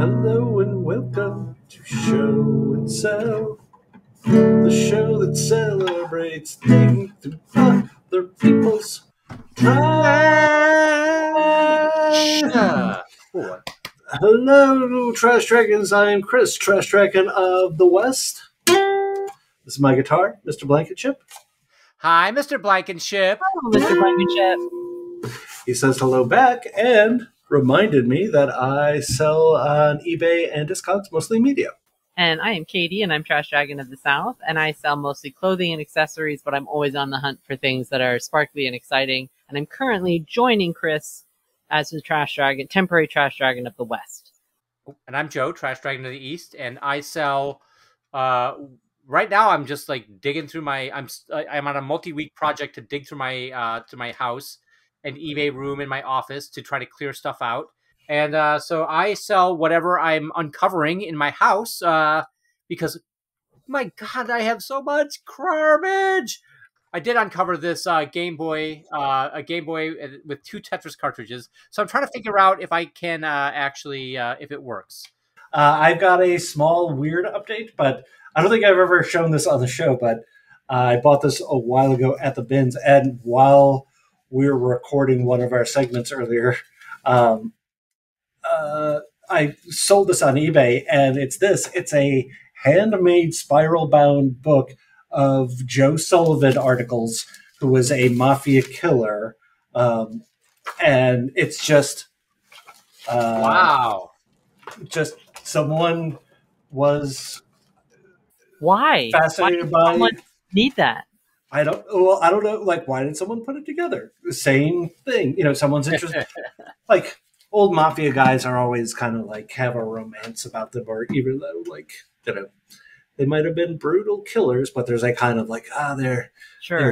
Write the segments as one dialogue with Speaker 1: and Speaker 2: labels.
Speaker 1: Hello and welcome to Show and Sell, the show that celebrates digging through other people's trash. Hello, Trash Dragons. I am Chris, Trash Dragon of the West. This is my guitar, Mr. Blankenship.
Speaker 2: Hi, Mr. Blankenship.
Speaker 3: Hello, Mr. Blankenship.
Speaker 1: He says hello back and reminded me that I sell on eBay and Discogs, mostly media.
Speaker 3: And I am Katie, and I'm Trash Dragon of the South, and I sell mostly clothing and accessories, but I'm always on the hunt for things that are sparkly and exciting. And I'm currently joining Chris as the Trash Dragon, temporary Trash Dragon of the West.
Speaker 2: And I'm Joe, Trash Dragon of the East, and I sell. Right now, I'm just like digging through my. I'm on a multi-week project to dig through my house and eBay room in my office to try to clear stuff out. And so I sell whatever I'm uncovering in my house because, my God, I have so much garbage. I did uncover this Game Boy with 2 Tetris cartridges. So I'm trying to figure out if I can actually, if it works.
Speaker 1: I've got a small weird update, but I don't think I've ever shown this on the show, but I bought this a while ago at the bins. And while we were recording one of our segments earlier, I sold this on eBay, and it's a handmade spiral-bound book of Joe Sullivan articles, who was a mafia killer. And it's just...
Speaker 2: wow.
Speaker 1: Just someone was...
Speaker 3: Why?
Speaker 1: Fascinated
Speaker 3: Why
Speaker 1: by...
Speaker 3: someone need that?
Speaker 1: I don't know. Like, why did someone put it together? The same thing. You know, someone's interested. Like, old mafia guys are always kind of like have a romance about them, or even though, like, you know, they might have been brutal killers, but there's a kind of like, they're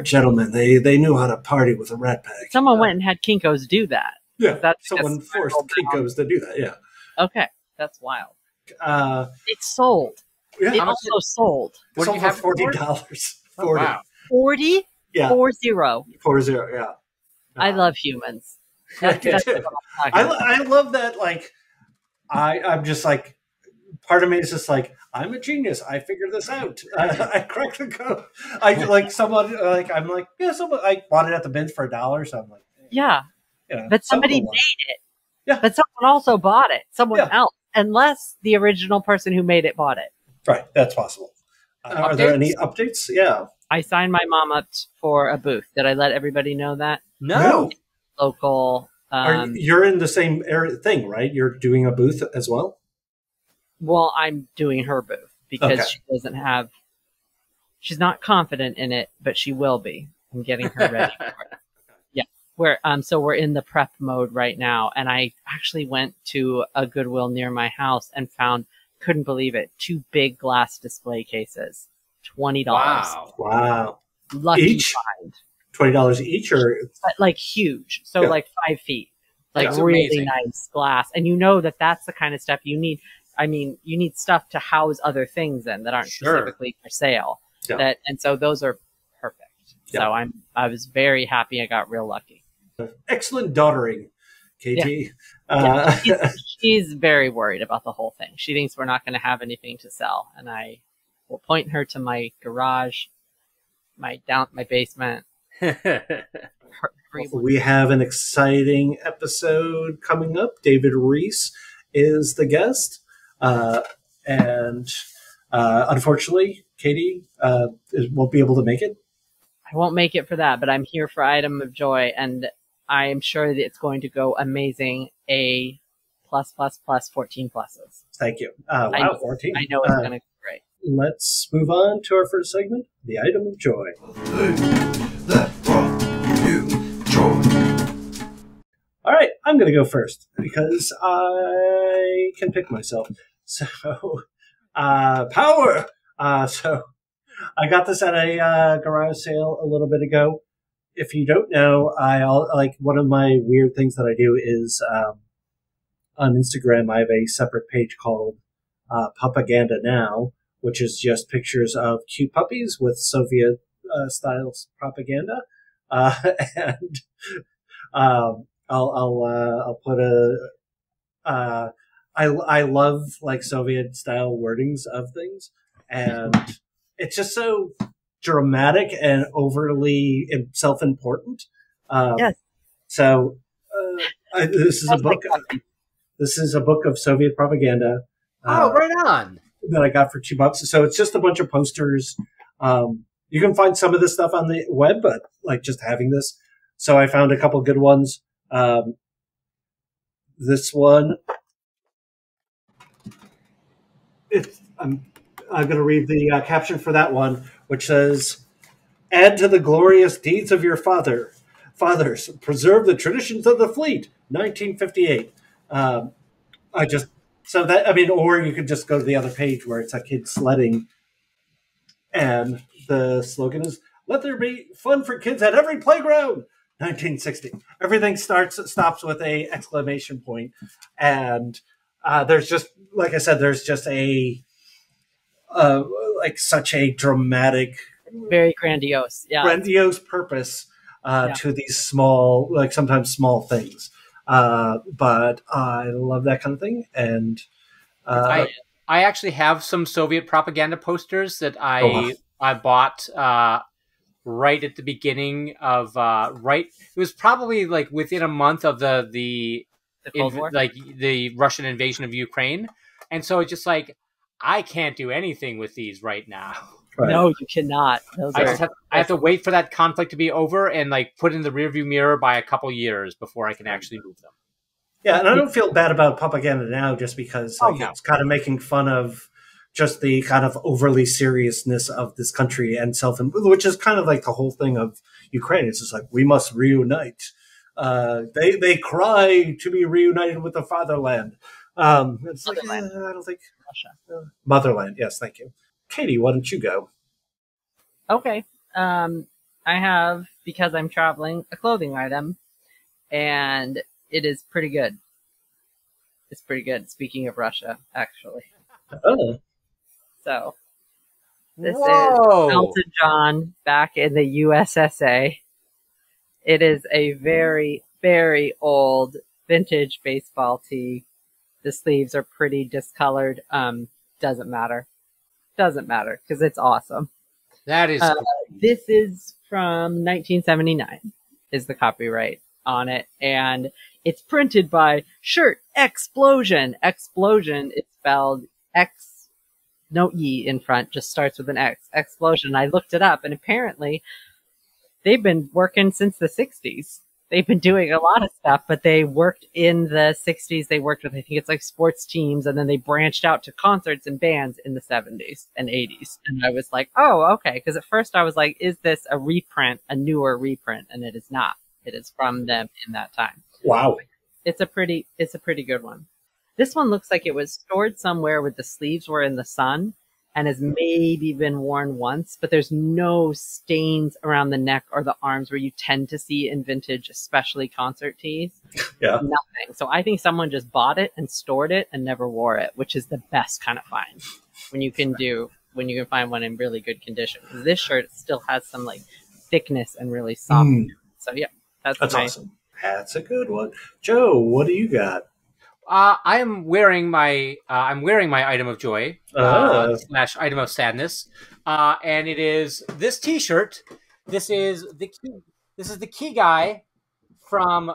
Speaker 1: gentlemen. They knew how to party with a rat pack.
Speaker 3: Someone went and had Kinko's do that.
Speaker 1: Yeah, someone forced Kinko's to do that. Yeah.
Speaker 3: Okay, that's wild. It's sold.
Speaker 1: Yeah,
Speaker 3: it also sold.
Speaker 1: What do you have? $40.
Speaker 2: Oh, wow.
Speaker 3: 40?
Speaker 1: Yeah.
Speaker 3: 40.
Speaker 1: 40, yeah.
Speaker 3: I love humans.
Speaker 1: That's I love that. Like, I'm just like, part of me is just like, I'm a genius. I figured this out. I cracked the code. I like someone like I'm like, yeah, someone I bought it at the bins for $1, so I'm like,
Speaker 3: yeah, but somebody made it.
Speaker 1: Yeah,
Speaker 3: but someone also bought it. Someone else, unless the original person who made it bought it.
Speaker 1: Right, that's possible. Are there any updates? Yeah.
Speaker 3: I signed my mom up for a booth. Did I let everybody know that?
Speaker 1: No.
Speaker 3: Local.
Speaker 1: You're in the same thing, right? You're doing a booth as well?
Speaker 3: Well, I'm doing her booth because she doesn't have... She's not confident in it, but she will be. I'm getting her ready for it. Yeah. So we're in the prep mode right now. And I actually went to a Goodwill near my house and found, couldn't believe it, 2 big glass display cases. $20.
Speaker 1: Wow.
Speaker 3: Lucky
Speaker 1: each?
Speaker 3: find.
Speaker 1: $20 each, or
Speaker 3: but like huge, so like 5 feet, like really amazing. Nice glass, and you know that's the kind of stuff you need. I mean, you need stuff to house other things in that aren't specifically for sale. Yeah. And so those are perfect. Yeah. So I was very happy. I got real lucky.
Speaker 1: Excellent daughtering, Katie.
Speaker 3: Yeah. She's very worried about the whole thing. She thinks we're not going to have anything to sell, and I will point her to my garage, my basement.
Speaker 1: We have an exciting episode coming up. David Rees is the guest, and unfortunately, Katie won't be able to make it.
Speaker 3: I won't make it for that, but I'm here for Item of Joy, and I am sure that it's going to go amazing. A +++, 14 pluses.
Speaker 1: Thank you.
Speaker 3: Wow,
Speaker 1: 14.
Speaker 3: I know it's going to be great.
Speaker 1: Let's move on to our first segment, the Item of Joy. That brought you joy. All right, I'm going to go first because I can pick myself. So, power! So, I got this at a garage sale a little bit ago. If you don't know, one of my weird things that I do is on Instagram, I have a separate page called Propaganda Now, which is just pictures of cute puppies with Soviet style propaganda, and I'll put I love like Soviet style wordings of things, and it's just so dramatic and overly self-important.
Speaker 3: Yes.
Speaker 1: So this is a book. This is a book of Soviet propaganda.
Speaker 2: Oh, right on.
Speaker 1: That I got for $2. So it's just a bunch of posters. You can find some of this stuff on the web, but like just having this. So I found a couple good ones. This one. I'm going to read the caption for that one, which says, "Add to the glorious deeds of your fathers, preserve the traditions of the fleet, 1958." Or you could just go to the other page where it's a kid sledding, and the slogan is, "Let there be fun for kids at every playground, 1960." Everything stops with a exclamation point, and there's just, like I said, there's just a like such a dramatic,
Speaker 3: very grandiose
Speaker 1: purpose to these small, like sometimes small things. But I love that kind of thing, and
Speaker 2: I actually have some Soviet propaganda posters that I bought right at the beginning of it was probably like within a month of the
Speaker 3: Cold War?
Speaker 2: like the Russian invasion of Ukraine, and so it's just like I can't do anything with these right now.
Speaker 1: Right.
Speaker 3: No, you cannot.
Speaker 2: I have to wait for that conflict to be over and like put in the rearview mirror by a couple years before I can actually move them.
Speaker 1: Yeah, and I don't feel bad about propaganda now just because it's kind of making fun of just the kind of overly seriousness of this country and which is kind of like the whole thing of Ukraine. It's just like, we must reunite. They cry to be reunited with the fatherland. It's
Speaker 3: Motherland.
Speaker 1: I don't think
Speaker 3: Russia.
Speaker 1: Motherland. Yes, thank you, Katie. Why don't you go?
Speaker 3: Okay. I have, because I'm traveling, a clothing item, and it is pretty good. It's pretty good. Speaking of Russia, actually.
Speaker 1: Oh.
Speaker 3: So, this is
Speaker 2: Whoa!
Speaker 3: Elton John back in the USSA. It is a very, very old vintage baseball tee. The sleeves are pretty discolored. Doesn't matter. Doesn't matter, because it's awesome.
Speaker 2: That is
Speaker 3: This is from 1979, is the copyright on it, and it's printed by Shirt Explosion. Explosion is spelled X, no E in front, just starts with an X. Explosion. I looked it up, and apparently they've been working since the 60s. They've been doing a lot of stuff, but they worked in the 60s. They worked with, I think it's like sports teams, and then they branched out to concerts and bands in the 70s and 80s. And I was like, oh, okay. Because at first I was like, is this a reprint, a newer reprint? And it is not. It is from them in that time.
Speaker 1: Wow.
Speaker 3: It's a pretty good one. This one looks like it was stored somewhere where the sleeves were in the sun and has maybe been worn once, but there's no stains around the neck or the arms where you tend to see in vintage, especially concert tees.
Speaker 1: Yeah.
Speaker 3: Nothing. So I think someone just bought it and stored it and never wore it, which is the best kind of find when you can find one in really good condition. This shirt still has some like thickness and really soft. So yeah, that's
Speaker 1: awesome. That's a good one. Joe, what do you got?
Speaker 2: I'm wearing my item of joy / item of sadness, and it is this T-shirt. This is the key guy from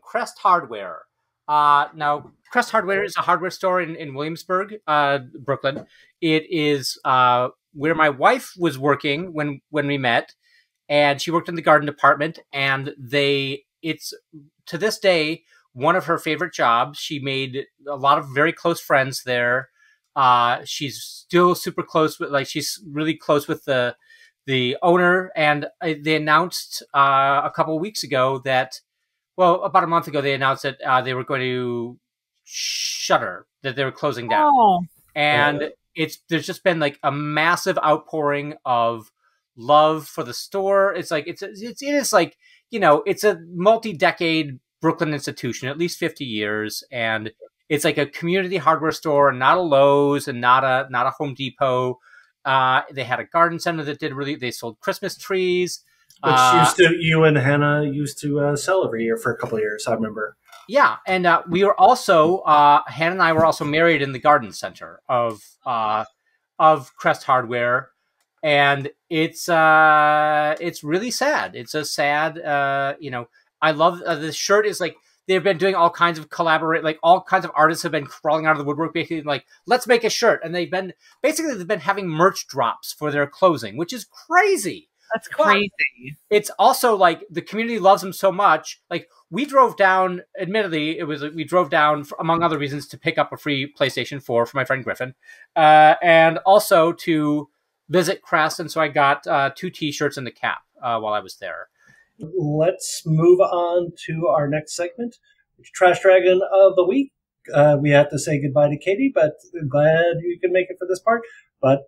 Speaker 2: Crest Hardware. Now Crest Hardware is a hardware store in Williamsburg, Brooklyn. It is where my wife was working when we met, and she worked in the garden department. And it's to this day one of her favorite jobs. She made a lot of very close friends there. She's still super close with, she's really close with the owner. And they announced a couple of weeks ago about a month ago, they announced that they were going to shutter, that they were closing down.
Speaker 3: Oh.
Speaker 2: And there's just been like a massive outpouring of love for the store. It's a multi-decade Brooklyn institution, at least 50 years, and it's like a community hardware store, not a Lowe's and not a Home Depot. They had a garden center that they sold Christmas trees,
Speaker 1: which you and Hannah used to sell every year for a couple of years. I remember.
Speaker 2: Yeah, and we were also Hannah and I were also married in the garden center of Crest Hardware, and it's really sad. It's a sad, I love this shirt is like they've been doing all kinds of all kinds of artists have been crawling out of the woodwork, basically like, let's make a shirt, and they've been having merch drops for their closing, which is crazy.
Speaker 3: That's crazy.
Speaker 2: But it's also like the community loves them so much. Like we drove down, admittedly, we drove down among other reasons to pick up a free PlayStation 4 for my friend Griffin, and also to visit Crest. And so I got 2 T-shirts and the cap while I was there.
Speaker 1: Let's move on to our next segment, Trash Dragon of the Week. We have to say goodbye to Katie, but I'm glad you can make it for this part. But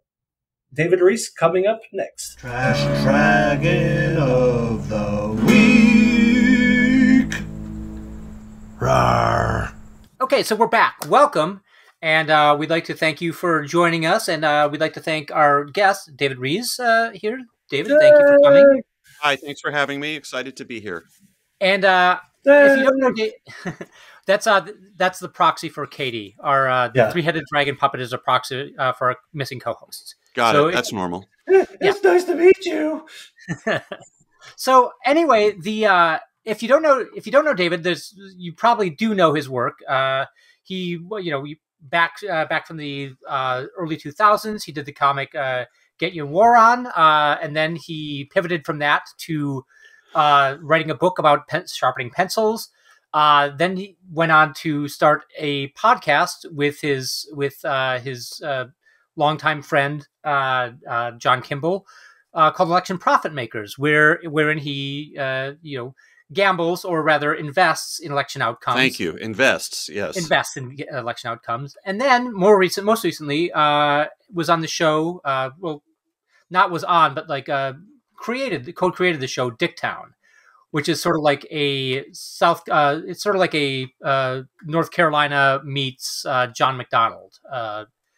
Speaker 1: David Rees coming up next.
Speaker 4: Trash Dragon of the Week. Rawr.
Speaker 2: Okay, so we're back. Welcome. And we'd like to thank you for joining us. And we'd like to thank our guest, David Rees, here. David, thank you for coming.
Speaker 5: Hi, thanks for having me. Excited to be here.
Speaker 2: And if you don't know, that's the proxy for Katie. Our three-headed dragon puppet is a proxy for our missing co-hosts.
Speaker 5: Got it. That's normal.
Speaker 1: It's nice to meet you.
Speaker 2: So anyway, if you don't know David, you probably do know his work. He back from the early 2000s, he did the comic Get Your War On, and then he pivoted from that to writing a book about sharpening pencils. Then he went on to start a podcast with his longtime friend John Kimball called Election Profit Makers, wherein he gambles, or rather invests in election outcomes.
Speaker 5: Thank you. Invests, yes.
Speaker 2: Invests in election outcomes. And then most recently was on the show, co-created the show Dicktown, which is sort of like a North Carolina meets John McDonald.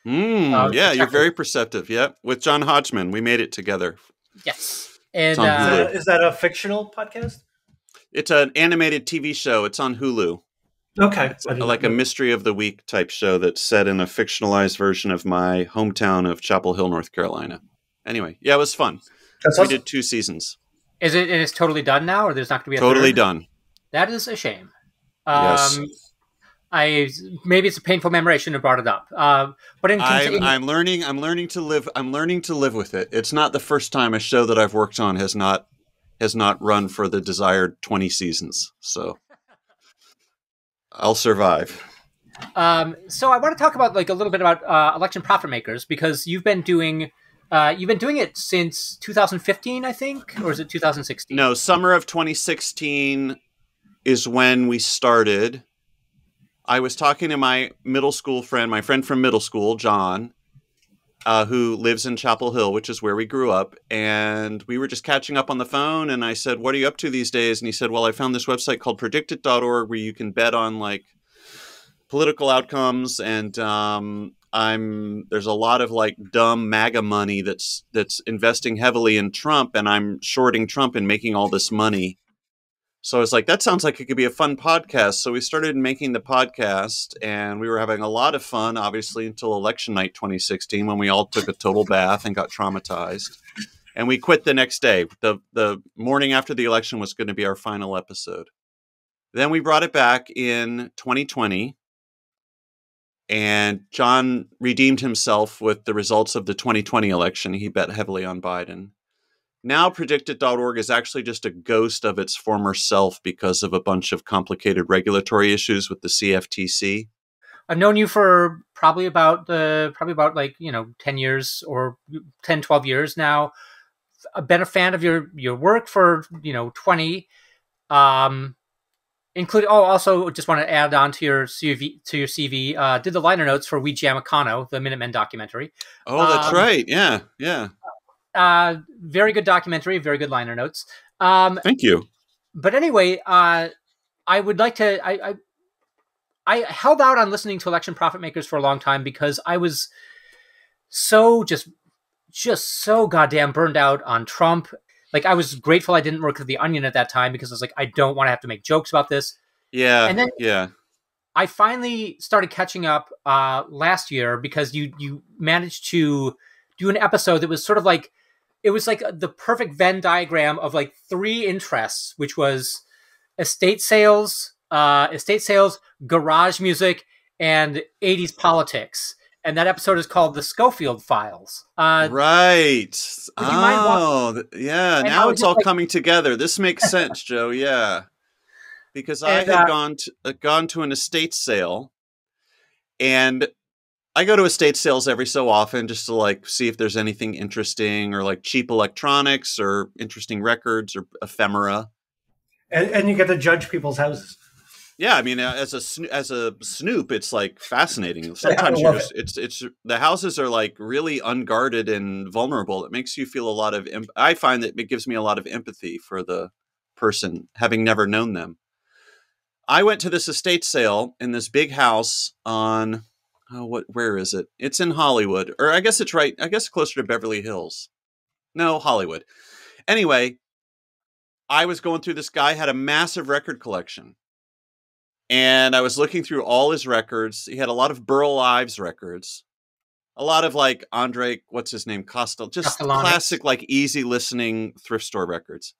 Speaker 5: Yeah, you're very perceptive. Yep, with John Hodgman, we made it together.
Speaker 2: Yes, and
Speaker 1: is that a fictional podcast?
Speaker 5: It's an animated TV show. It's on Hulu.
Speaker 1: Okay,
Speaker 5: it's like a mystery of the week type show that's set in a fictionalized version of my hometown of Chapel Hill, North Carolina. Anyway, yeah, it was fun. We did 2 seasons.
Speaker 2: Is it? And it's totally done now, or there's not going to be a
Speaker 5: totally
Speaker 2: third?
Speaker 5: Done.
Speaker 2: That is a shame.
Speaker 5: Yes.
Speaker 2: Maybe it's a painful memory. I shouldn't have brought it up. But
Speaker 5: I'm learning to live. I'm learning to live with it. It's not the first time a show that I've worked on has not run for the desired 20 seasons. So I'll survive.
Speaker 2: So I want to talk about a little bit about Election Profit Makers, because you've been doing it since 2015, I think, or is it 2016?
Speaker 5: No, summer of 2016 is when we started. I was talking to my middle school friend, my friend from middle school, John, who lives in Chapel Hill, which is where we grew up. And we were just catching up on the phone. And I said, what are you up to these days? And he said, well, I found this website called predictit.org where you can bet on political outcomes. And there's a lot of dumb MAGA money that's investing heavily in Trump. And I'm shorting Trump and making all this money. So I was like, that sounds like it could be a fun podcast. So we started making the podcast, and we were having a lot of fun, obviously, until election night 2016, when we all took a total bath and got traumatized. And we quit the next day. The morning after the election was going to be our final episode. Then we brought it back in 2020, and John redeemed himself with the results of the 2020 election. He bet heavily on Biden. Now predictit.org is actually just a ghost of its former self because of a bunch of complicated regulatory issues with the CFTC.
Speaker 2: I've known you for probably about 10 years or 10, 12 years now. I've been a fan of your work for 20. Including also just want to add on to your CV. Did the liner notes for We Jam Econo, the Minutemen documentary.
Speaker 5: Oh, that's right. Yeah.
Speaker 2: Very good documentary, very good liner notes.
Speaker 5: Thank you.
Speaker 2: But anyway, I would like to. I held out on listening to Election Profit Makers for a long time because I was so just so goddamn burned out on Trump. I was grateful I didn't work at The Onion at that time because I was like, I don't want to have to make jokes about this.
Speaker 5: Yeah.
Speaker 2: And then
Speaker 5: yeah.
Speaker 2: I finally started catching up last year because you managed to do an episode that was sort of like, it was like the perfect Venn diagram of like 3 interests, which was estate sales, garage music, and 80s politics. And that episode is called The Schofield Files.
Speaker 5: Right.
Speaker 2: Would you mind
Speaker 5: yeah.
Speaker 2: And
Speaker 5: Now it's all
Speaker 2: like,
Speaker 5: coming together. This makes sense, Joe. Yeah. Because I
Speaker 2: And,
Speaker 5: had gone to an estate sale, and I go to estate sales every so often just to like see if there's anything interesting, or like cheap electronics or interesting records or ephemera.
Speaker 1: And you get to judge people's houses.
Speaker 5: Yeah, I mean, as a snoop, it's like fascinating. Sometimes it's the houses are like really unguarded and vulnerable. It makes you feel a lot of. I find that it gives me a lot of empathy for the person, having never known them. I went to this estate sale in this big house on where is it? It's in Hollywood, or I guess it's right. I guess closer to Beverly Hills. No, Hollywood. Anyway, I was going through. This guy had a massive record collection. And I was looking through all his records. He had a lot of Burl Ives records, a lot of like Andre, what's his name? Just classic, like easy listening thrift store records.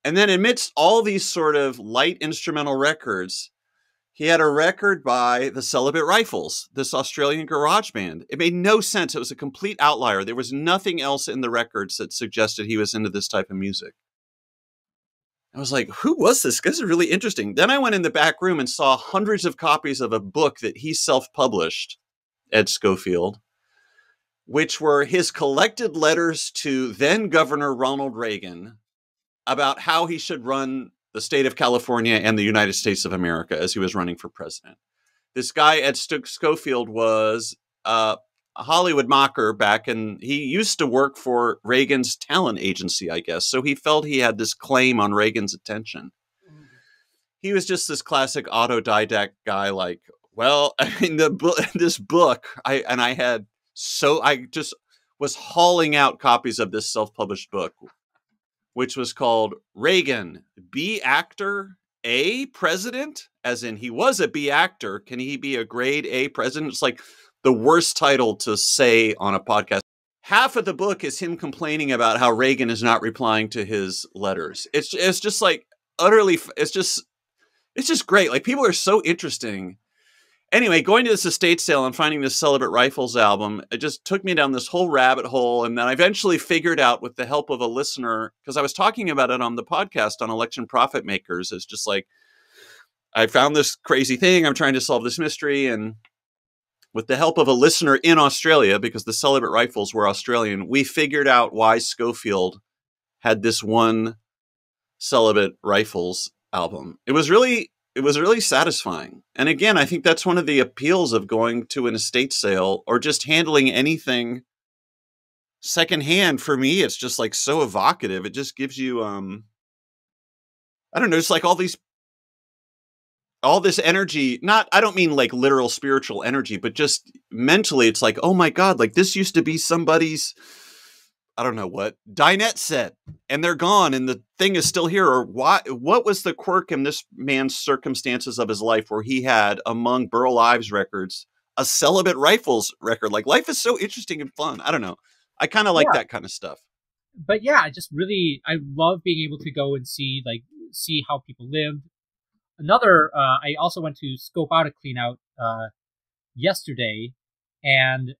Speaker 5: And then amidst all these sort of light instrumental records, he had a record by the Celibate Rifles, this Australian garage band. It made no sense. It was a complete outlier. There was nothing else in the records that suggested he was into this type of music. I was like, who was this? This is really interesting. Then I went in the back room and saw hundreds of copies of a book that he self-published, Ed Schofield, which were his collected letters to then Governor Ronald Reagan about how he should run the state of California and the United States of America as he was running for president. This guy, Ed Schofield, was a Hollywood mocker back, and he used to work for Reagan's talent agency, I guess. So he felt he had this claim on Reagan's attention. He was just this classic autodidact guy. Like, well, I mean, this book, I just was hauling out copies of this self-published book, which was called Reagan, B Actor, A President, as in he was a B actor. Can he be a grade A president? It's like the worst title to say on a podcast. Half of the book is him complaining about how Reagan is not replying to his letters. It's just like utterly, it's just great. Like, people are so interesting. Anyway, going to this estate sale and finding this Celibate Rifles album, it just took me down this whole rabbit hole. And then I eventually figured out, with the help of a listener, because I was talking about it on the podcast on Election Profit Makers, it's just like, I found this crazy thing. I'm trying to solve this mystery. And with the help of a listener in Australia, because the Celibate Rifles were Australian, we figured out why Schofield had this one Celibate Rifles album. It was really satisfying. And again, I think that's one of the appeals of going to an estate sale or just handling anything secondhand. For me, it's just like so evocative. It just gives you, I don't know, it's like all this energy. I don't mean like literal spiritual energy, but just mentally, it's like, oh my God, like this used to be somebody's, I don't know what, dinette set, and they're gone, and the thing is still here. Or what was the quirk in this man's circumstances of his life where he had, among Burl Ives records, a Celibate Rifles record? Like, life is so interesting and fun. I don't know. I kind of like that kind of stuff.
Speaker 2: But yeah, I love being able to go and see how people lived. I also went to scope out a clean out yesterday, and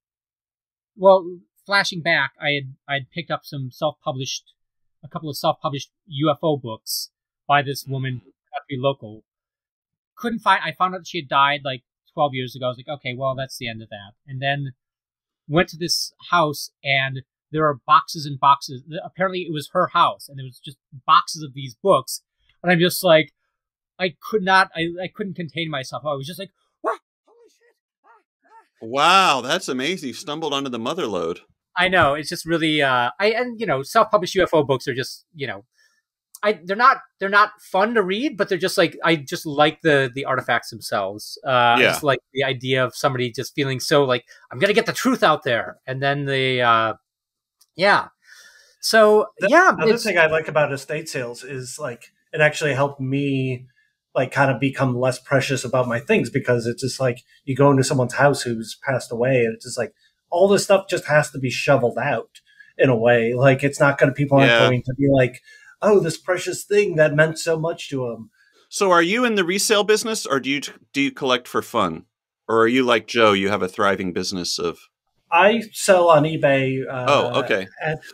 Speaker 2: flashing back, I'd picked up a couple of self-published UFO books by this woman, had to be local. I found out that she had died like 12 years ago. I was like, okay, well, that's the end of that. And then went to this house, and there are boxes and boxes. Apparently it was her house, and there was just boxes of these books. And I'm just like, I couldn't contain myself. I was just like, what? Holy shit.
Speaker 5: Wow, that's amazing. You stumbled onto the mother lode.
Speaker 2: I know. It's just really, self-published UFO books are just, they're not fun to read, but they're just like, I just like the artifacts themselves. I just like the idea of somebody just feeling so like, I'm going to get the truth out there. And then So,
Speaker 1: Another thing I like about estate sales is like, it actually helped me like kind of become less precious about my things, because it's just like you go into someone's house who's passed away, and it's just like all this stuff just has to be shoveled out in a way. Like it's not going to, people aren't going to be like, oh, this precious thing that meant so much to them.
Speaker 5: So are you in the resale business, or do you collect for fun? Or are you like Joe, you have a thriving business of...
Speaker 1: I sell on eBay.
Speaker 5: Okay.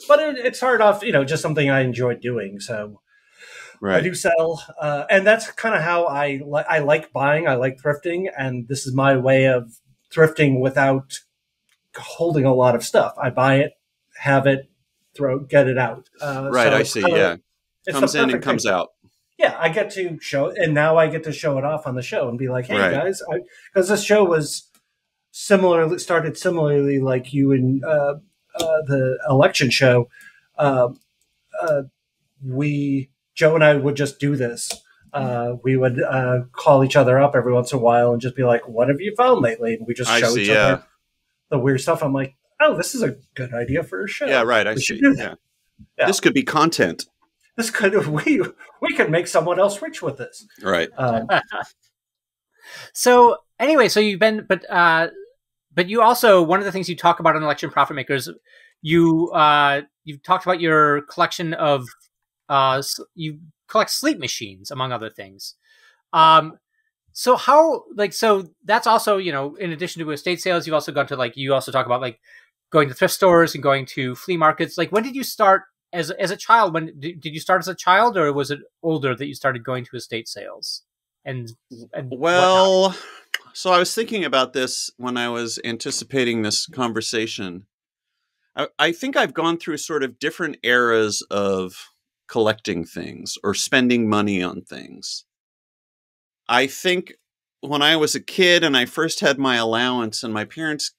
Speaker 1: But it started off, just something I enjoyed doing. So I do sell. And that's kind of how I like buying. I like thrifting. And this is my way of thrifting without holding a lot of stuff. I buy it, have it, get it out.
Speaker 5: Right, so I see, yeah. It comes in and comes out.
Speaker 1: Yeah, I get to show it, and now I get to show it off on the show and be like, hey, guys, because this show was started similarly like you and the election show. Joe and I would just do this. We would call each other up every once in a while and just be like, what have you found lately? And we just show each other the weird stuff. I'm like, oh, this is a good idea for a show.
Speaker 5: Yeah, right. I see. Yeah. This could be content.
Speaker 1: This could we could make someone else rich with this.
Speaker 5: Right.
Speaker 2: So anyway, so you've been, but you also, one of the things you talk about on Election Profit Makers, you've talked about your collection of, you collect sleep machines, among other things. So how, so that's also, in addition to estate sales, you've also gone to you also talk about going to thrift stores and going to flea markets. When did you start as a child? When did you start as a child, or was it older that you started going to estate sales? And
Speaker 5: well, so I was thinking about this when I was anticipating this conversation. I think I've gone through sort of different eras of collecting things or spending money on things. I think when I was a kid and I first had my allowance, and my parents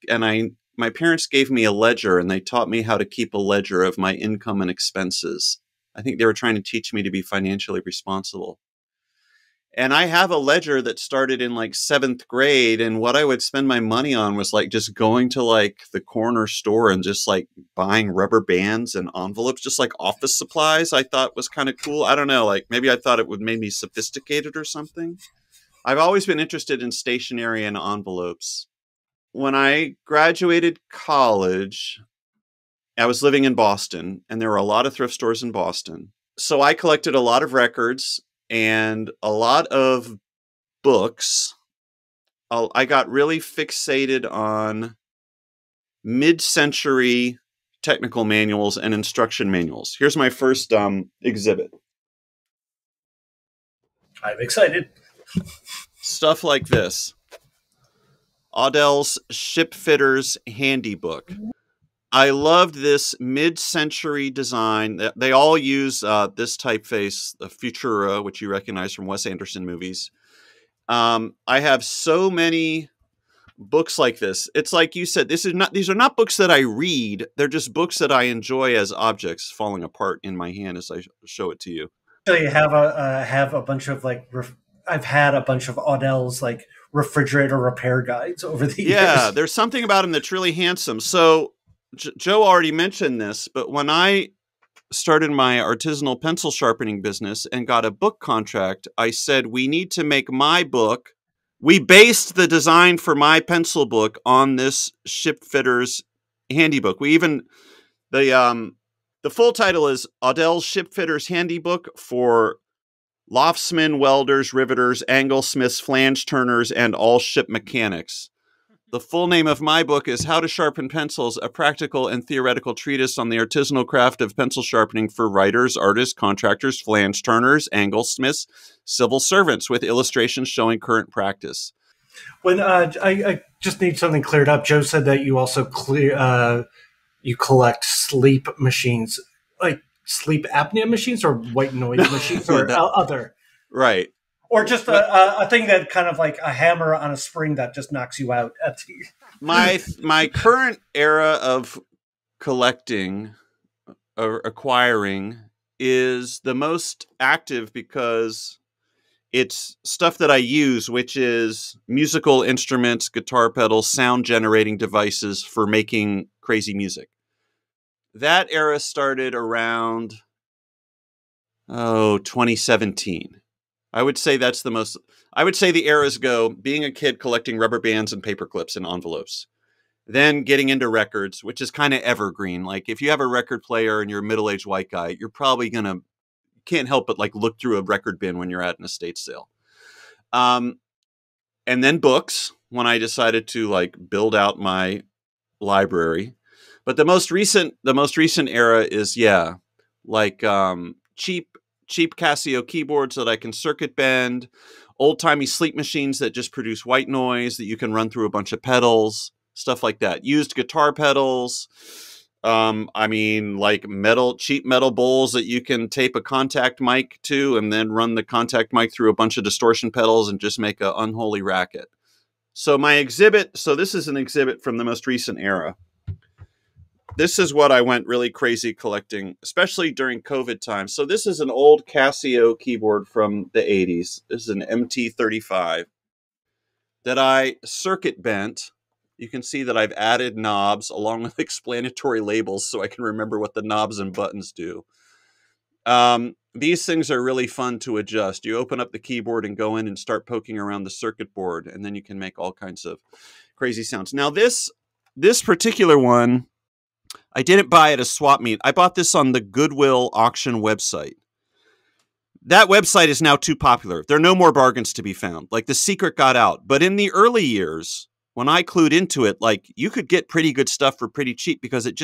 Speaker 5: gave me a ledger, and they taught me how to keep a ledger of my income and expenses. I think they were trying to teach me to be financially responsible. And I have a ledger that started in 7th grade. And what I would spend my money on was just going to the corner store and just buying rubber bands and envelopes, just office supplies. I thought was kind of cool. I don't know, maybe I thought it would make me sophisticated or something. I've always been interested in stationery and envelopes. When I graduated college, I was living in Boston, and there were a lot of thrift stores in Boston. So I collected a lot of records and a lot of books. I got really fixated on mid-century technical manuals and instruction manuals. Here's my first exhibit.
Speaker 1: I'm excited.
Speaker 5: Stuff like this. Odell's Shipfitter's Handy Book. I loved this mid-century design. They all use this typeface, the Futura, which you recognize from Wes Anderson movies. I have so many books like this. It's like you said, these are not books that I read. They're just books that I enjoy as objects falling apart in my hand as I show it to you.
Speaker 1: So you have a bunch of I've had a bunch of Odell's refrigerator repair guides over the years.
Speaker 5: Yeah, there's something about him that's really handsome. So Joe already mentioned this, but when I started my artisanal pencil sharpening business and got a book contract, I said, we need to make my book. We based the design for my pencil book on this Shipfitter's Handy Book. We even, the full title is Odell's Shipfitter's Handy Book for loftsmen, welders, riveters, angle smiths, flange turners, and all ship mechanics. The full name of my book is How to Sharpen Pencils, a practical and theoretical treatise on the artisanal craft of pencil sharpening for writers, artists, contractors, flange turners, angle smiths, civil servants, with illustrations showing current practice.
Speaker 1: When I just need something cleared up. Joe said that you also you collect sleep machines, sleep apnea machines, or white noise machines, or other.
Speaker 5: Right.
Speaker 1: Or just a thing that kind of like a hammer on a spring that just knocks you out.
Speaker 5: My current era of collecting or acquiring is the most active because it's stuff that I use, which is musical instruments, guitar pedals, sound generating devices for making crazy music. That era started around 2017. I would say that's the most. I would say the eras go being a kid collecting rubber bands and paper clips and envelopes. Then getting into records, which is kind of evergreen. Like if you have a record player and you're a middle-aged white guy, you're probably can't help but like look through a record bin when you're at an estate sale. And then books when I decided to like build out my library. But the most recent era is like cheap Casio keyboards that I can circuit bend, old-timey sleep machines that just produce white noise that you can run through a bunch of pedals, stuff like that. Used guitar pedals. I mean, like cheap metal bowls that you can tape a contact mic to and then run the contact mic through a bunch of distortion pedals and just make an unholy racket. So this is an exhibit from the most recent era. This is what I went really crazy collecting, especially during COVID time. So this is an old Casio keyboard from the 80s. This is an MT35 that I circuit bent. You can see that I've added knobs along with explanatory labels so I can remember what the knobs and buttons do. These things are really fun to adjust. You open up the keyboard and go in and start poking around the circuit board, and then you can make all kinds of crazy sounds. Now this particular one, I didn't buy at a swap meet. I bought this on the Goodwill auction website. That website is now too popular. There are no more bargains to be found. Like the secret got out. But in the early years, when I clued into it, like you could get pretty good stuff for pretty cheap because it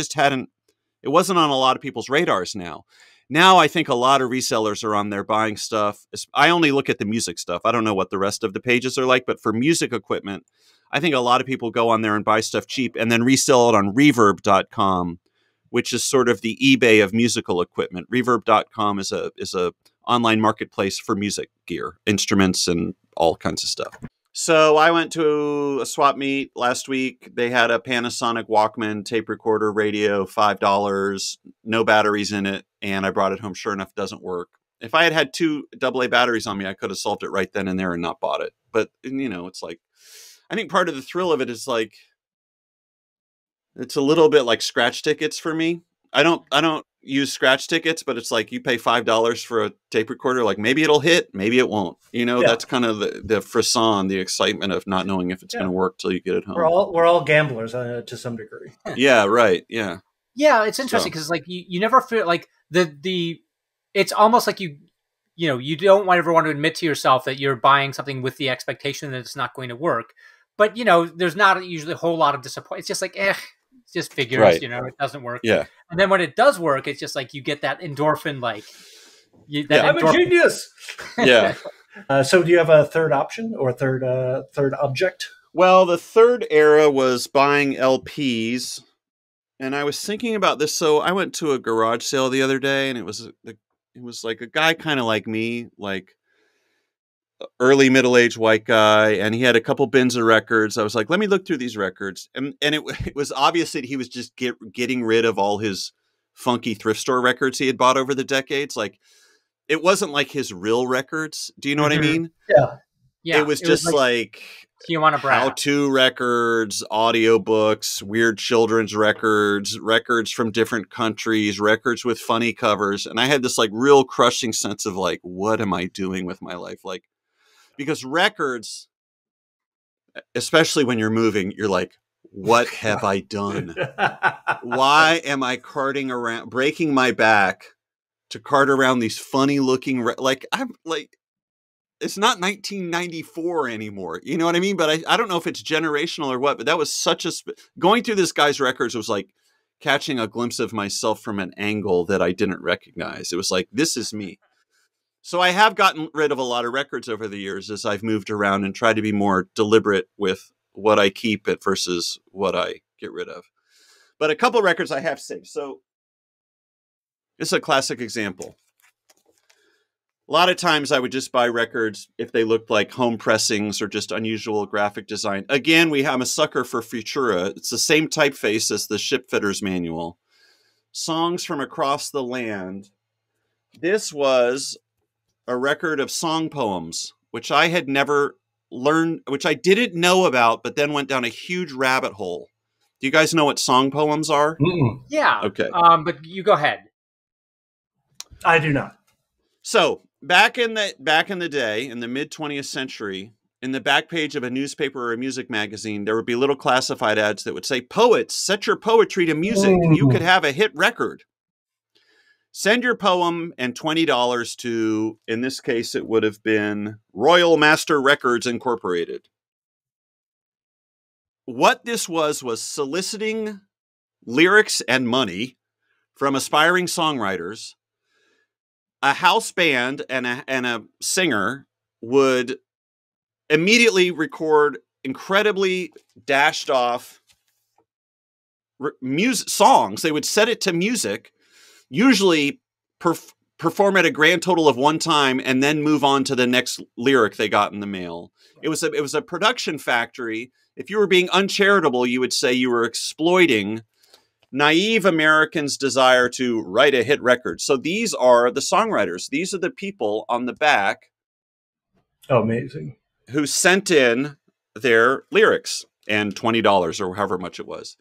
Speaker 5: wasn't on a lot of people's radars now. Now I think a lot of resellers are on there buying stuff. I only look at the music stuff. I don't know what the rest of the pages are like, but for music equipment, I think a lot of people go on there and buy stuff cheap and then resell it on reverb.com, which is sort of the eBay of musical equipment. Reverb.com is a online marketplace for music gear, instruments, and all kinds of stuff. So I went to a swap meet last week. They had a Panasonic Walkman tape recorder radio, $5, no batteries in it, and I brought it home. Sure enough, it doesn't work. If I had had 2 AA batteries on me, I could have solved it right then and there and not bought it. But, it's like, I think part of the thrill of it is like, it's a little bit like scratch tickets for me. I don't use scratch tickets, but it's like you pay $5 for a tape recorder. Like maybe it'll hit, maybe it won't. That's kind of the frisson, the excitement of not knowing if it's going to work till you get it home.
Speaker 1: We're all gamblers to some degree.
Speaker 5: Yeah, right. Yeah.
Speaker 2: Yeah, it's interesting because like you never feel like it's almost like you don't ever want to admit to yourself that you're buying something with the expectation that it's not going to work. But there's not usually a whole lot of disappointment. It's just like, it's just figures,
Speaker 5: right.
Speaker 2: It doesn't work.
Speaker 5: Yeah.
Speaker 2: And then when it does work, it's just like you get that endorphin, like
Speaker 1: I'm a genius.
Speaker 5: Yeah.
Speaker 1: So do you have a third option or third object?
Speaker 5: Well, the third era was buying LPs, and I was thinking about this. So I went to a garage sale the other day, and it was like a guy kind of like me, like early middle-aged white guy, and he had a couple bins of records. I was like, let me look through these records, and it was obvious that he was just getting rid of all his funky thrift store records he had bought over the decades. Like it wasn't like his real records. Do you know what I mean?
Speaker 2: Yeah.
Speaker 5: It was just like
Speaker 2: Tijuana Brad.
Speaker 5: How-to records, audiobooks, weird children's records from different countries, records with funny covers, and I had this like real crushing sense of like, what am I doing with my life? Like, because records, especially when you're moving, you're like, what have I done? Why am I carting around, breaking my back to cart around these funny looking, I'm like, it's not 1994 anymore. You know what I mean? But I don't know if it's generational or what, but that was going through this guy's records was like catching a glimpse of myself from an angle that I didn't recognize. It was like, this is me. So I have gotten rid of a lot of records over the years as I've moved around and tried to be more deliberate with what I keep versus what I get rid of. But a couple records I have saved. So it's a classic example. A lot of times I would just buy records if they looked like home pressings or just unusual graphic design. Again, I'm a sucker for Futura. It's the same typeface as the Shipfitter's Manual. Songs from Across the Land. This was a record of song poems, which I had never learned, which I didn't know about, but then went down a huge rabbit hole. Do you guys know what song poems are?
Speaker 2: Yeah.
Speaker 5: Okay.
Speaker 2: But you go ahead.
Speaker 1: I do not.
Speaker 5: So back in the day, in the mid 20th century, in the back page of a newspaper or a music magazine, there would be little classified ads that would say, "Poets, set your poetry to music. You could have a hit record. Send your poem and $20 to," in this case, it would have been Royal Master Records Incorporated. What this was soliciting lyrics and money from aspiring songwriters. A house band and a singer would immediately record incredibly dashed off songs. They would set it to music, usually perform at a grand total of one time, and then move on to the next lyric they got in the mail. It was a production factory. If you were being uncharitable, you would say you were exploiting naive Americans' desire to write a hit record. So these are the songwriters. These are the people on the back.
Speaker 1: Oh, amazing.
Speaker 5: Who sent in their lyrics and $20 or however much it was.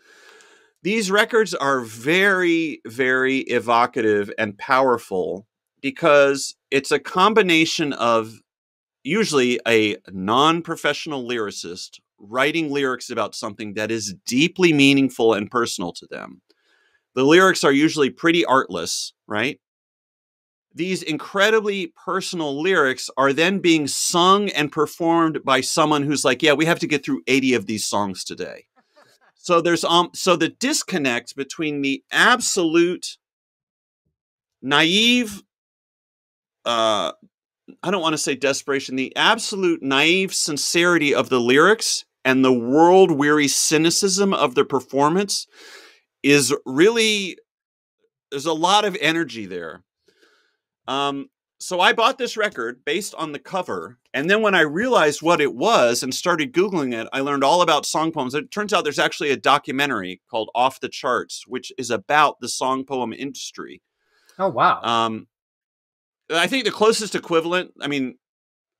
Speaker 5: These records are very, very evocative and powerful because it's a combination of usually a non-professional lyricist writing lyrics about something that is deeply meaningful and personal to them. The lyrics are usually pretty artless, right? These incredibly personal lyrics are then being sung and performed by someone who's like, yeah, we have to get through 80 of these songs today. So there's so the disconnect between the absolute naive, I don't want to say desperation, the absolute naive sincerity of the lyrics and the world-weary cynicism of the performance is really, there's a lot of energy there. So I bought this record based on the cover. And then when I realized what it was and started Googling it, I learned all about song poems. It turns out there's actually a documentary called Off the Charts, which is about the song poem industry.
Speaker 2: Oh, wow.
Speaker 5: I think the closest equivalent, I mean,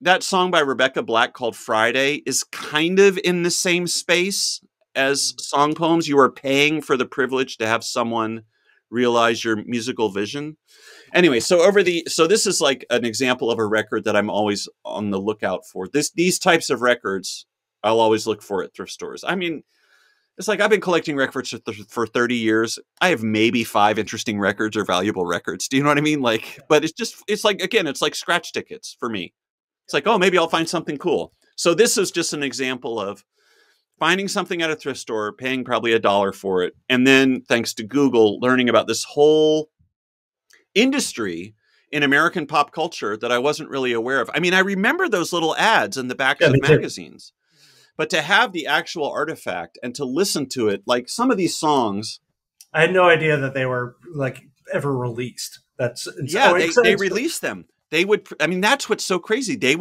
Speaker 5: that song by Rebecca Black called Friday is kind of in the same space as song poems. You are paying for the privilege to have someone realize your musical vision. Anyway, so this is like an example of a record that I'm always on the lookout for. These types of records, I'll always look for at thrift stores. I mean, it's like I've been collecting records for 30 years. I have maybe 5 interesting records or valuable records. Do you know what I mean? Like, but it's like, again, it's like scratch tickets for me. It's like, oh, maybe I'll find something cool. So this is just an example of finding something at a thrift store, paying probably $1 for it. And then thanks to Google, learning about this whole industry in American pop culture that I wasn't really aware of. I mean, I remember those little ads in the backs of magazines, but to have the actual artifact and to listen to it, like some of these songs,
Speaker 1: I had no idea that they were like ever released. That's
Speaker 5: they released them. They would, I mean, that's what's so crazy. They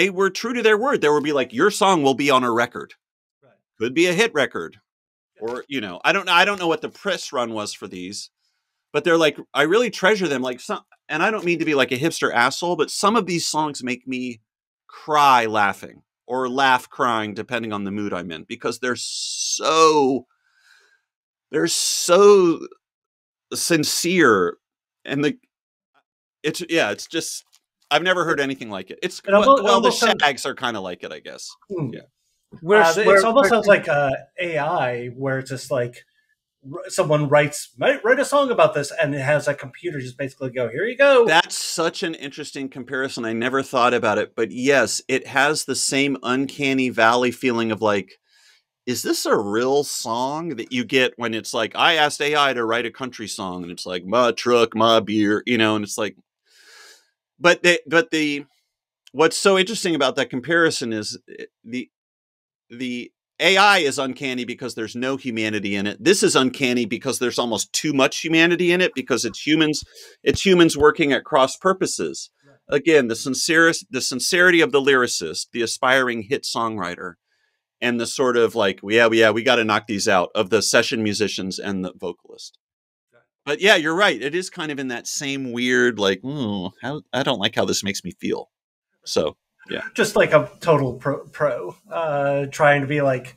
Speaker 5: were true to their word. There would be like, your song will be on a record. Right. Could be a hit record. Or, you know, I don't know what the press run was for these, but they're like, I really treasure them. Like some, and I don't mean to be like a hipster asshole, but some of these songs make me cry laughing or laugh crying, depending on the mood I'm in, because they're so sincere. And it's just, I've never heard anything like it. It's the Shags are kind of like it, I guess. Yeah.
Speaker 1: It almost sounds like AI, where it's just like someone might write a song about this, and it has a computer just basically go, here you go.
Speaker 5: That's such an interesting comparison. I never thought about it, but yes, it has the same uncanny valley feeling of like, is this a real song that you get when it's like, I asked AI to write a country song, and it's like, my truck, my beer, you know, and it's like, but what's so interesting about that comparison is the AI is uncanny because there's no humanity in it. This is uncanny because there's almost too much humanity in it, because it's humans working at cross purposes. Right. Again, the sincerity of the lyricist, the aspiring hit songwriter, and the sort of like, we got to knock these out of the session musicians and the vocalist. But yeah, you're right. It is kind of in that same weird, like, I don't like how this makes me feel. So, yeah.
Speaker 1: Just like a total pro trying to be like,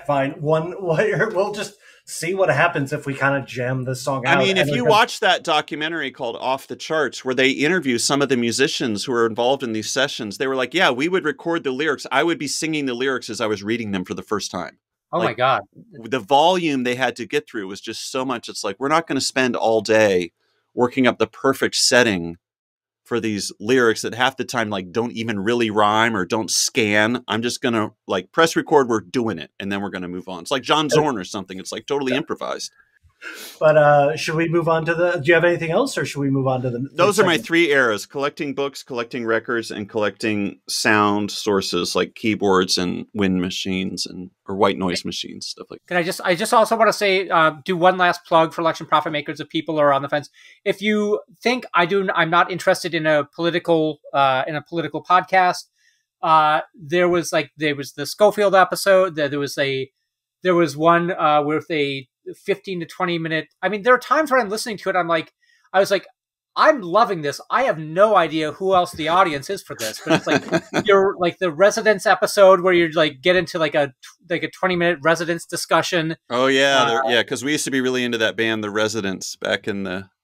Speaker 1: fine. We'll just see what happens if we kind of jam this song out.
Speaker 5: I mean, if you watch that documentary called Off the Charts, where they interview some of the musicians who are involved in these sessions, they were like, yeah, we would record the lyrics. I would be singing the lyrics as I was reading them for the first time.
Speaker 2: Oh my God.
Speaker 5: The volume they had to get through was just so much. It's like, we're not going to spend all day working up the perfect setting for these lyrics that half the time like don't even really rhyme or don't scan. I'm just going to like press record. We're doing it. And then we're going to move on. It's like John Zorn or something. It's like totally improvised.
Speaker 1: But should we move on to do you have anything else, or should we move on to the
Speaker 5: Those are my 3 eras: collecting books, collecting records, and collecting sound sources like keyboards and wind machines or white noise machines, stuff like that.
Speaker 2: I just also want to say, do one last plug for Election Profit Makers if people are on the fence. If you think I'm not interested in a political podcast, there was the Schofield episode. There was one with a 15 to 20 minute. I mean, there are times where I'm listening to it. I was like, I'm loving this. I have no idea who else the audience is for this, but it's like you're like the Residents episode where you're like get into like a 20-minute Residents discussion.
Speaker 5: Oh yeah, because we used to be really into that band, the Residents, back in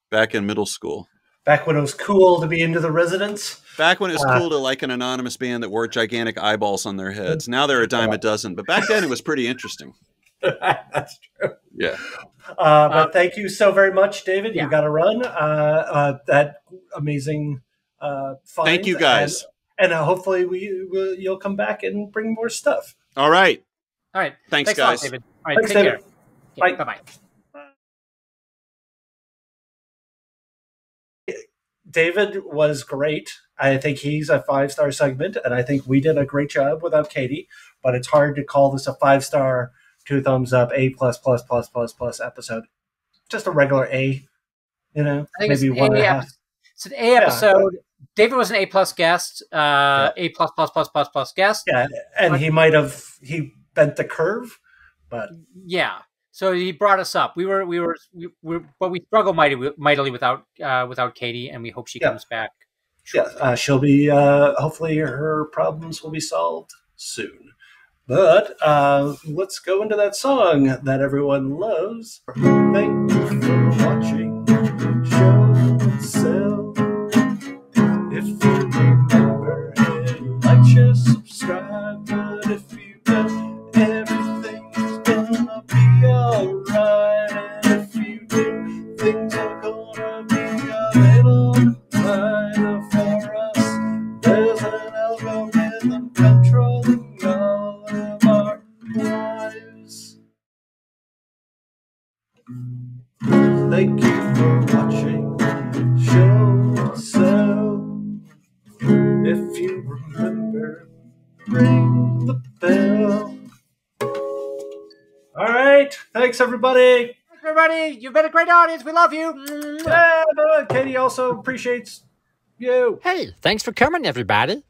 Speaker 5: middle school.
Speaker 1: Back when it was cool to be into the Residents.
Speaker 5: Back when it was cool to like an anonymous band that wore gigantic eyeballs on their heads. Now they're a dime a dozen, but back then it was pretty interesting.
Speaker 1: That's true.
Speaker 5: Yeah.
Speaker 1: But thank you so very much, David. You got to run. That amazing find.
Speaker 5: Thank you, guys.
Speaker 1: And hopefully you'll come back and bring more stuff.
Speaker 5: All right.
Speaker 2: Thanks
Speaker 5: guys.
Speaker 2: a lot, David. All right.
Speaker 1: Thanks,
Speaker 2: take
Speaker 1: David.
Speaker 2: care. Okay,
Speaker 1: Bye.
Speaker 2: bye-bye.
Speaker 1: David was great. I think he's a 5-star segment, and I think we did a great job without Katie. But it's hard to call this a 5-star, 2 thumbs up, A+++++ episode. Just a regular A,
Speaker 2: I think
Speaker 1: maybe
Speaker 2: it's
Speaker 1: 1.5.
Speaker 2: It's an A episode. Yeah. David was an A+ guest, A++++ guest.
Speaker 1: Yeah, and he bent the curve, but
Speaker 2: yeah. So he brought us up. We were, but we struggle mightily without Katie, and we hope she comes back.
Speaker 1: Yeah, she'll be. Hopefully, her problems will be solved soon. But let's go into that song that everyone loves. Thank you for watching Show and Sell. If you remember, hit like, share, subscribe. But if you don't, everything's gonna be alright. And if you do, things are gonna be a little brighter for us. There's an algorithm controlling all of our lives. Thank you for watching Show and Sell. If you remember, ring the bell. All right. Thanks, everybody.
Speaker 2: Thanks, everybody. You've been a great audience. We love you.
Speaker 1: Yeah, Katie also appreciates you.
Speaker 6: Hey, thanks for coming, everybody.